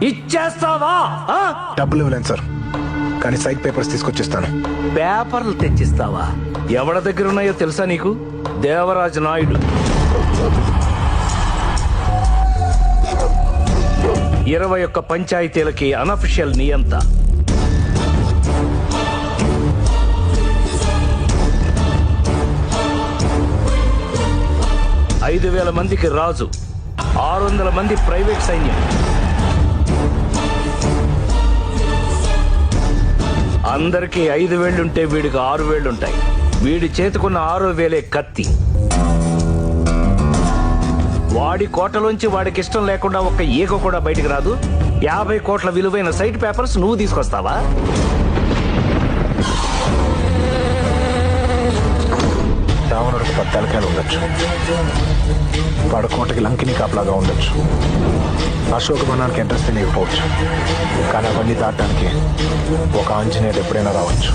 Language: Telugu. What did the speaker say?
ఇచ్చేస్తావా? డబ్బులు ఇవ్వలేను సార్, కానీ సైట్ పేపర్స్ తీసుకొచ్చిస్తాను. పేపర్లు తెచ్చిస్తావా? ఎవరి దగ్గర ఉన్నాయో తెలుసా నీకు? దేవరాజు నాయుడు 21 పంచాయతీలకి అనఫిషియల్ నియంత. ఐదు 5,000 మందికి రాజు, 600 మంది ప్రైవేట్ సైన్యం. అందరికీ 5 వేళ్లుంటే వీడికి 6 వేళ్లుంటాయి. వీడి చేతుకున్న 6వ వేలే కత్తి. వాడి కోటలోంచి వాడికి ఇష్టం లేకుండా ఒక్క ఈగ కూడా బయటికి రాదు. 50 కోట్ల విలువైన సైట్ పేపర్స్ నువ్వు తీసుకొస్తావా? రావణుడికి 10 తలకాయలు ఉండొచ్చు, వాడు కోటకి లంకిని కాపలాగా ఉండొచ్చు, అశోకవనానికి ఎంట్రెన్స్ తెలియకపోవచ్చు, కానీ అవన్నీ దాటడానికి ఒక ఆంజనేయుడు ఎప్పుడైనా రావచ్చు.